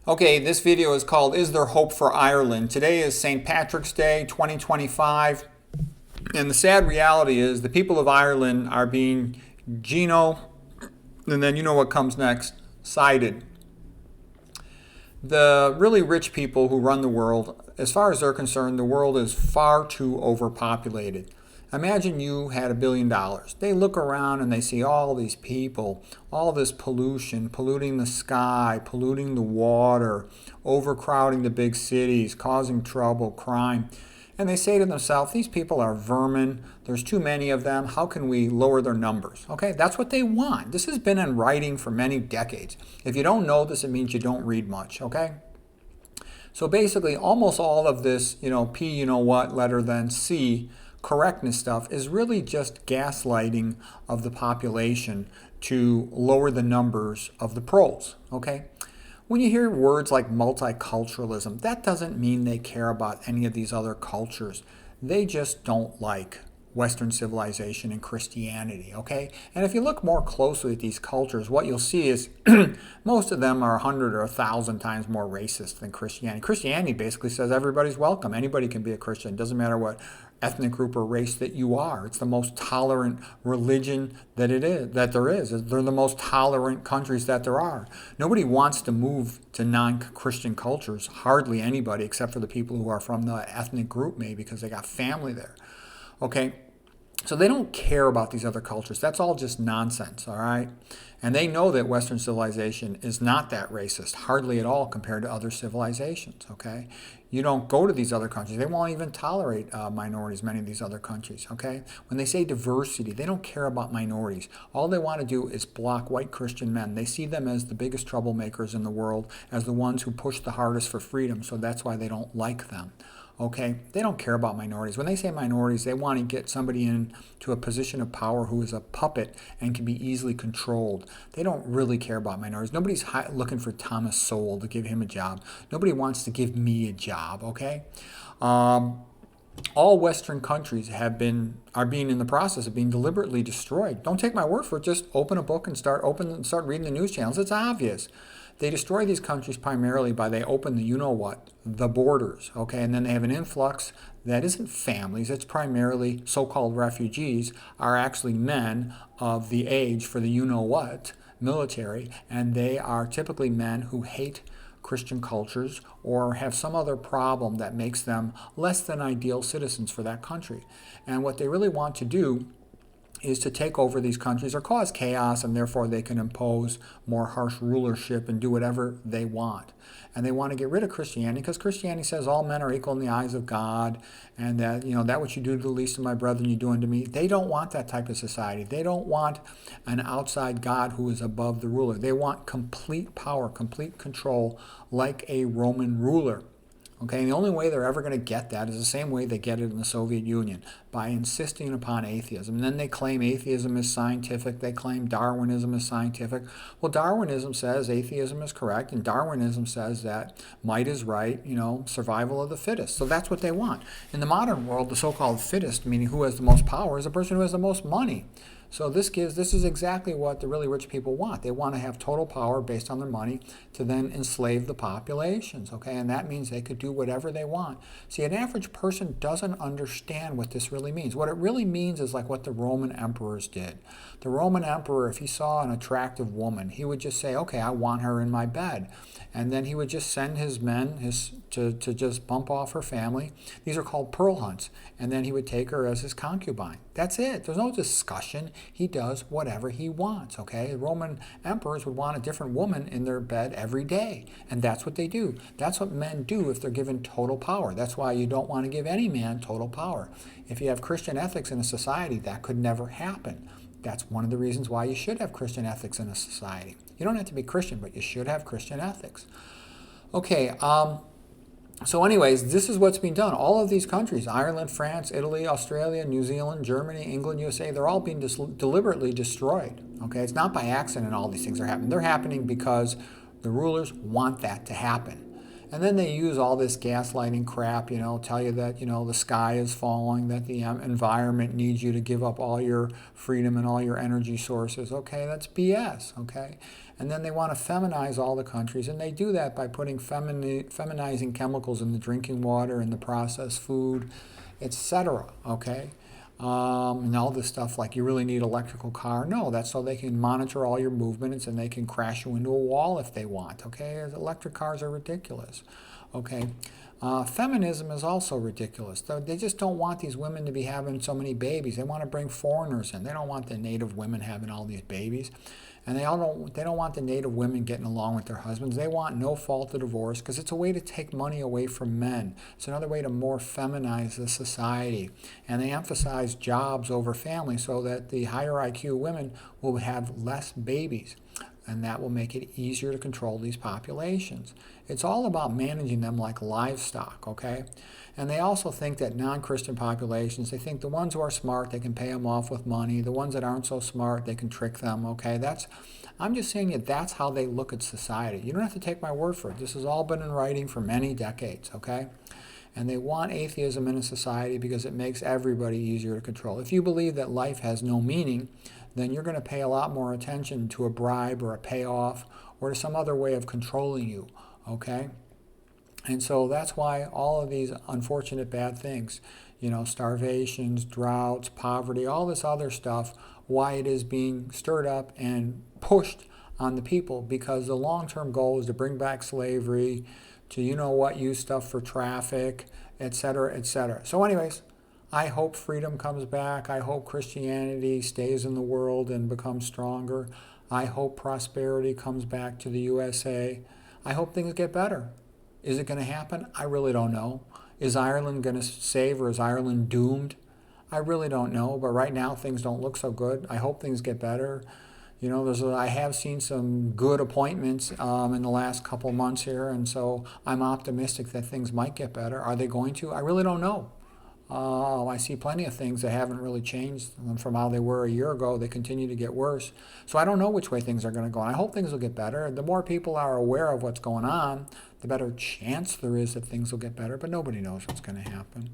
Okay, this video is called Is There Hope for Ireland? Today is St. Patrick's Day 2025, and the sad reality is the people of Ireland are being and then you know what comes next, cited. The really rich people who run the world, as far as they're concerned, the world is far too overpopulated. Imagine you had $1 billion. They look around and they see all these people, all this pollution, polluting the sky, polluting the water, overcrowding the big cities, causing trouble, crime. And they say to themselves, these people are vermin. There's too many of them. How can we lower their numbers? Okay, that's what they want. This has been in writing for many decades. If you don't know this, it means you don't read much, okay? So basically, almost all of this, P, letter then C, correctness stuff is really just gaslighting of the population to lower the numbers of the pros, okay? When you hear words like multiculturalism, that doesn't mean they care about any of these other cultures. They just don't like Western civilization and Christianity, okay? And if you look more closely at these cultures, what you'll see is most of them are 100 or 1,000 times more racist than Christianity. Christianity basically says everybody's welcome. Anybody can be a Christian. It doesn't matter what ethnic group or race that you are. It's the most tolerant religion that there is. They're the most tolerant countries that there are. Nobody wants to move to non-Christian cultures. Hardly anybody, except for the people who are from the ethnic group, maybe because they got family there. Okay, so they don't care about these other cultures. That's all just nonsense, all right? And they know that Western civilization is not that racist, hardly at all compared to other civilizations, okay? You don't go to these other countries. They won't even tolerate minorities, many of these other countries, okay? When they say diversity, they don't care about minorities. All they want to do is block white Christian men. They see them as the biggest troublemakers in the world, as the ones who push the hardest for freedom, so that's why they don't like them. Okay, they don't care about minorities. When they say minorities, they want to get somebody into a position of power who is a puppet and can be easily controlled. They don't really care about minorities. Nobody's looking for Thomas Sowell to give him a job. Nobody wants to give me a job, okay? All Western countries are being in the process of being deliberately destroyed. Don't take my word for it. Just open a book and start reading the news channels. It's obvious. They destroy these countries primarily by they open the borders, okay? And then they have an influx that isn't families. It's primarily so-called refugees are actually men of the age for the military, and they are typically men who hate Christian cultures or have some other problem that makes them less than ideal citizens for that country. And what they really want to do is to take over these countries or cause chaos, and therefore they can impose more harsh rulership and do whatever they want. And they want to get rid of Christianity because Christianity says all men are equal in the eyes of God, and that, that what you do to the least of my brethren, you do unto me. They don't want that type of society. They don't want an outside God who is above the ruler. They want complete power, complete control, like a Roman ruler. Okay, and the only way they're ever going to get that is the same way they get it in the Soviet Union, by insisting upon atheism. And then they claim atheism is scientific. They claim Darwinism is scientific. Well, Darwinism says atheism is correct, and Darwinism says that might is right, survival of the fittest. So that's what they want. In the modern world, the so-called fittest, meaning who has the most power, is the person who has the most money. So this is exactly what the really rich people want. They want to have total power based on their money to then enslave the populations, okay? And that means they could do whatever they want. See, an average person doesn't understand what this really means. What it really means is like what the Roman emperors did. The Roman emperor, if he saw an attractive woman, he would just say, okay, I want her in my bed. And then he would just send his men to just bump off her family. These are called pearl hunts. And then he would take her as his concubine. That's it. There's no discussion. He does whatever he wants, okay? The Roman emperors would want a different woman in their bed every day. And that's what they do. That's what men do if they're given total power. That's why you don't want to give any man total power. If you have Christian ethics in a society, that could never happen. That's one of the reasons why you should have Christian ethics in a society. You don't have to be Christian, but you should have Christian ethics. Okay, so anyways, this is what's being done. All of these countries, Ireland, France, Italy, Australia, New Zealand, Germany, England, USA, they're all being deliberately destroyed. Okay, it's not by accident all these things are happening. They're happening because the rulers want that to happen. And then they use all this gaslighting crap, tell you that, the sky is falling, that the environment needs you to give up all your freedom and all your energy sources. Okay, that's BS, okay? And then they want to feminize all the countries, and they do that by putting feminizing chemicals in the drinking water and the processed food, etc., okay? And all this stuff like you really need electrical car. No, that's so they can monitor all your movements and they can crash you into a wall if they want. Okay, electric cars are ridiculous. Okay, feminism is also ridiculous. They just don't want these women to be having so many babies. They want to bring foreigners in. They don't want the native women having all these babies. And they don't want the native women getting along with their husbands. They want no fault divorce because it's a way to take money away from men. It's another way to more feminize the society. And they emphasize jobs over family so that the higher IQ women will have less babies. And that will make it easier to control these populations. It's all about managing them like livestock, okay? And they also think that non-Christian populations, they think the ones who are smart, they can pay them off with money. The ones that aren't so smart, they can trick them, okay? I'm just saying that that's how they look at society. You don't have to take my word for it. This has all been in writing for many decades, okay? And they want atheism in a society because it makes everybody easier to control. If you believe that life has no meaning, then you're going to pay a lot more attention to a bribe or a payoff or to some other way of controlling you, okay? And so that's why all of these unfortunate bad things, starvations, droughts, poverty, all this other stuff, why it is being stirred up and pushed on the people, because the long-term goal is to bring back slavery, to use stuff for traffic, etc., etc. So anyways, I hope freedom comes back. I hope Christianity stays in the world and becomes stronger. I hope prosperity comes back to the USA. I hope things get better. Is it going to happen? I really don't know. Is Ireland going to save, or is Ireland doomed? I really don't know, but right now things don't look so good. I hope things get better. I have seen some good appointments in the last couple months here, and so I'm optimistic that things might get better. Are they going to? I really don't know. I see plenty of things that haven't really changed from how they were a year ago. They continue to get worse. So I don't know which way things are going to go. And I hope things will get better. The more people are aware of what's going on, the better chance there is that things will get better. But nobody knows what's going to happen.